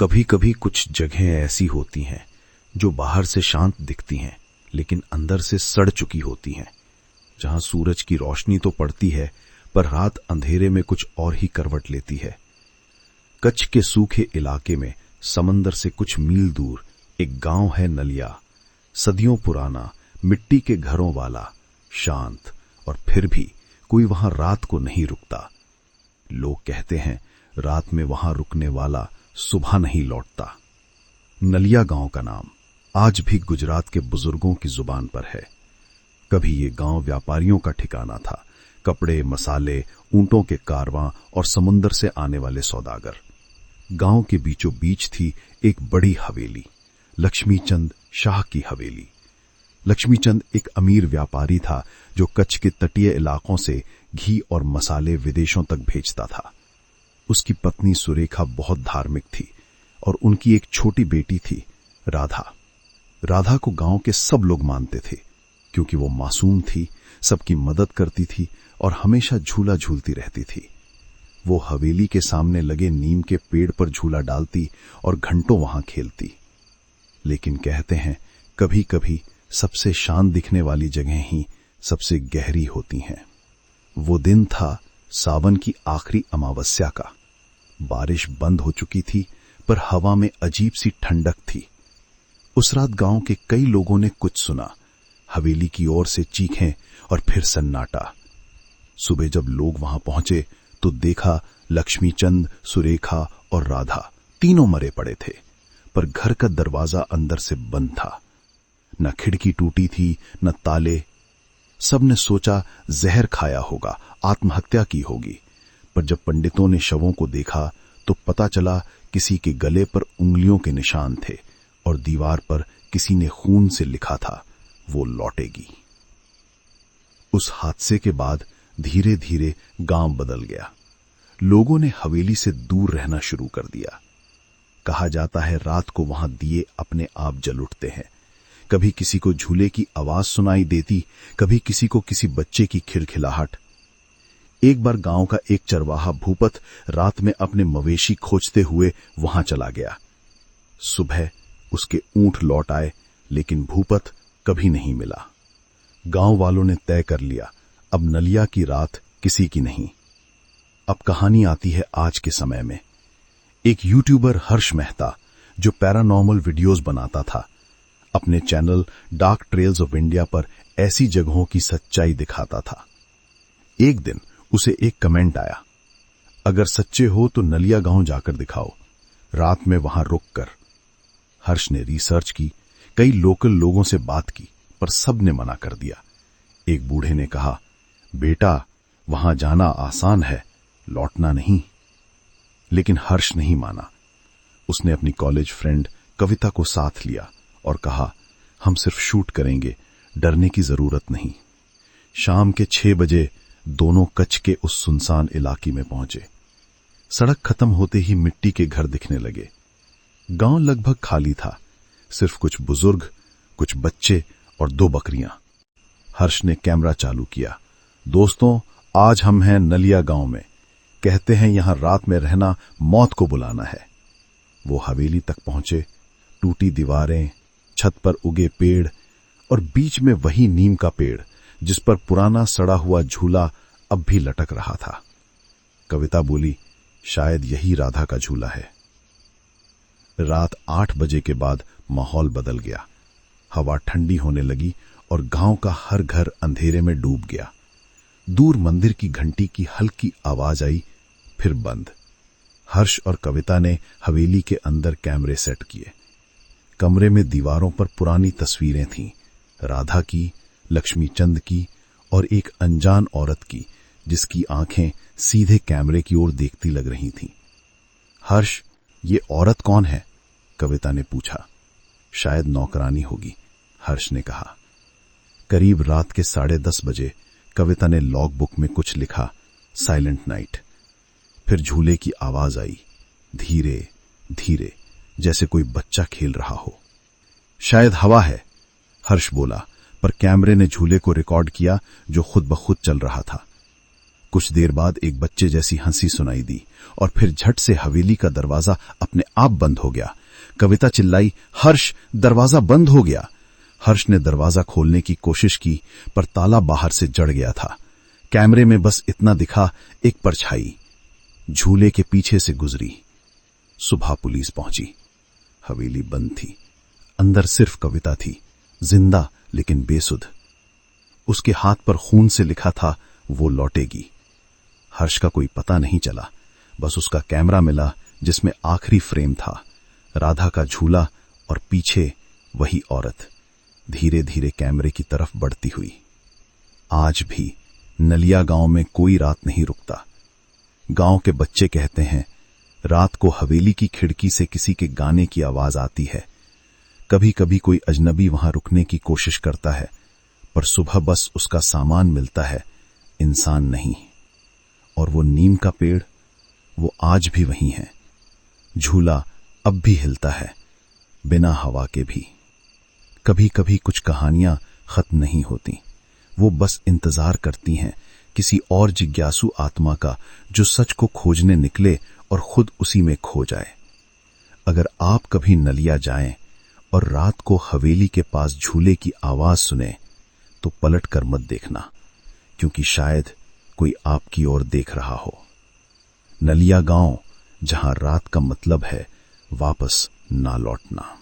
कभी कभी कुछ जगहें ऐसी होती हैं जो बाहर से शांत दिखती हैं लेकिन अंदर से सड़ चुकी होती हैं, जहां सूरज की रोशनी तो पड़ती है पर रात अंधेरे में कुछ और ही करवट लेती है। कच्छ के सूखे इलाके में समंदर से कुछ मील दूर एक गांव है नलिया, सदियों पुराना, मिट्टी के घरों वाला, शांत, और फिर भी कोई वहां रात को नहीं रुकता। लोग कहते हैं रात में वहां रुकने वाला सुबह नहीं लौटता। नलिया गांव का नाम आज भी गुजरात के बुजुर्गों की जुबान पर है। कभी ये गांव व्यापारियों का ठिकाना था, कपड़े, मसाले, ऊंटों के कारवां और समुंदर से आने वाले सौदागर। गांव के बीचों बीच थी एक बड़ी हवेली, लक्ष्मीचंद शाह की हवेली। लक्ष्मीचंद एक अमीर व्यापारी था जो कच्छ के तटीय इलाकों से घी और मसाले विदेशों तक भेजता था। उसकी पत्नी सुरेखा बहुत धार्मिक थी और उनकी एक छोटी बेटी थी, राधा। राधा को गांव के सब लोग मानते थे क्योंकि वो मासूम थी, सबकी मदद करती थी और हमेशा झूला झूलती रहती थी। वो हवेली के सामने लगे नीम के पेड़ पर झूला डालती और घंटों वहां खेलती। लेकिन कहते हैं कभी कभी सबसे शांत दिखने वाली जगह ही सबसे गहरी होती हैं। वो दिन था सावन की आखिरी अमावस्या का। बारिश बंद हो चुकी थी पर हवा में अजीब सी ठंडक थी। उस रात गांव के कई लोगों ने कुछ सुना, हवेली की ओर से चीखें और फिर सन्नाटा। सुबह जब लोग वहां पहुंचे तो देखा लक्ष्मीचंद, सुरेखा और राधा तीनों मरे पड़े थे, पर घर का दरवाजा अंदर से बंद था। न खिड़की टूटी थी न ताले। सबने सोचा जहर खाया होगा, आत्महत्या की होगी, पर जब पंडितों ने शवों को देखा तो पता चला किसी के गले पर उंगलियों के निशान थे और दीवार पर किसी ने खून से लिखा था, वो लौटेगी। उस हादसे के बाद धीरे धीरे गांव बदल गया। लोगों ने हवेली से दूर रहना शुरू कर दिया। कहा जाता है रात को वहां दिए अपने आप जल उठते हैं। कभी किसी को झूले की आवाज सुनाई देती, कभी किसी को किसी बच्चे की खिलखिलाहट। एक बार गांव का एक चरवाहा भूपत रात में अपने मवेशी खोजते हुए वहां चला गया। सुबह उसके ऊंट लौट आए लेकिन भूपत कभी नहीं मिला। गांव वालों ने तय कर लिया अब नलिया की रात किसी की नहीं। अब कहानी आती है आज के समय में। एक यूट्यूबर हर्ष मेहता जो पैरानॉर्मल वीडियोस बनाता था, अपने channel dark trails of India पर ऐसी जगहों की सच्चाई दिखाता था। एक दिन उसे एक कमेंट आया, अगर सच्चे हो तो नलिया गांव जाकर दिखाओ, रात में वहां रुक कर। हर्ष ने रिसर्च की, कई लोकल लोगों से बात की, पर सब ने मना कर दिया। एक बूढ़े ने कहा, बेटा वहां जाना आसान है, लौटना नहीं। लेकिन हर्ष नहीं माना। उसने अपनी कॉलेज फ्रेंड कविता को साथ लिया और कहा, हम सिर्फ शूट करेंगे, डरने की जरूरत नहीं। शाम के 6 बजे दोनों कच्छ के उस सुनसान इलाके में पहुंचे। सड़क खत्म होते ही मिट्टी के घर दिखने लगे। गांव लगभग खाली था, सिर्फ कुछ बुजुर्ग, कुछ बच्चे और 2 बकरियां। हर्ष ने कैमरा चालू किया। दोस्तों, आज हम हैं नलिया गांव में। कहते हैं यहां रात में रहना मौत को बुलाना है। वो हवेली तक पहुंचे। टूटी दीवारें, छत पर उगे पेड़ और बीच में वही नीम का पेड़ जिस पर पुराना सड़ा हुआ झूला अब भी लटक रहा था। कविता बोली, शायद यही राधा का झूला है। रात 8 बजे के बाद माहौल बदल गया। हवा ठंडी होने लगी और गांव का हर घर अंधेरे में डूब गया। दूर मंदिर की घंटी की हल्की आवाज आई, फिर बंद। हर्ष और कविता ने हवेली के अंदर कैमरे सेट किए। कमरे में दीवारों पर पुरानी तस्वीरें थीं, राधा की, लक्ष्मीचंद की और एक अनजान औरत की जिसकी आंखें सीधे कैमरे की ओर देखती लग रही थीं। हर्ष, ये औरत कौन है? कविता ने पूछा। शायद नौकरानी होगी, हर्ष ने कहा। करीब रात के 10:30 बजे कविता ने लॉग बुक में कुछ लिखा, साइलेंट नाइट। फिर झूले की आवाज आई, धीरे धीरे, जैसे कोई बच्चा खेल रहा हो। शायद हवा है, हर्ष बोला, पर कैमरे ने झूले को रिकॉर्ड किया जो खुद ब खुद चल रहा था। कुछ देर बाद एक बच्चे जैसी हंसी सुनाई दी और फिर झट से हवेली का दरवाजा अपने आप बंद हो गया। कविता चिल्लाई, हर्ष, दरवाजा बंद हो गया। हर्ष ने दरवाजा खोलने की कोशिश की पर ताला बाहर से जड़ गया था। कैमरे में बस इतना दिखा, एक परछाई झूले के पीछे से गुजरी। सुबह पुलिस पहुंची। हवेली बंद थी। अंदर सिर्फ कविता थी, जिंदा लेकिन बेसुध। उसके हाथ पर खून से लिखा था, वो लौटेगी। हर्ष का कोई पता नहीं चला, बस उसका कैमरा मिला जिसमें आखिरी फ्रेम था, राधा का झूला और पीछे वही औरत धीरे धीरे कैमरे की तरफ बढ़ती हुई। आज भी नलिया गांव में कोई रात नहीं रुकता। गांव के बच्चे कहते हैं, रात को हवेली की खिड़की से किसी के गाने की आवाज आती है। कभी कभी कोई अजनबी वहां रुकने की कोशिश करता है, पर सुबह बस उसका सामान मिलता है, इंसान नहीं। और वो नीम का पेड़, वो आज भी वही है। झूला अब भी हिलता है, बिना हवा के भी। कभी कभी कुछ कहानियां खत्म नहीं होती, वो बस इंतजार करती हैं किसी और जिज्ञासु आत्मा का, जो सच को खोजने निकले और खुद उसी में खो जाए। अगर आप कभी नलिया जाएं और रात को हवेली के पास झूले की आवाज सुने, तो पलट कर मत देखना, क्योंकि शायद कोई आपकी ओर देख रहा हो। नलिया गांव, जहां रात का मतलब है वापस ना लौटना।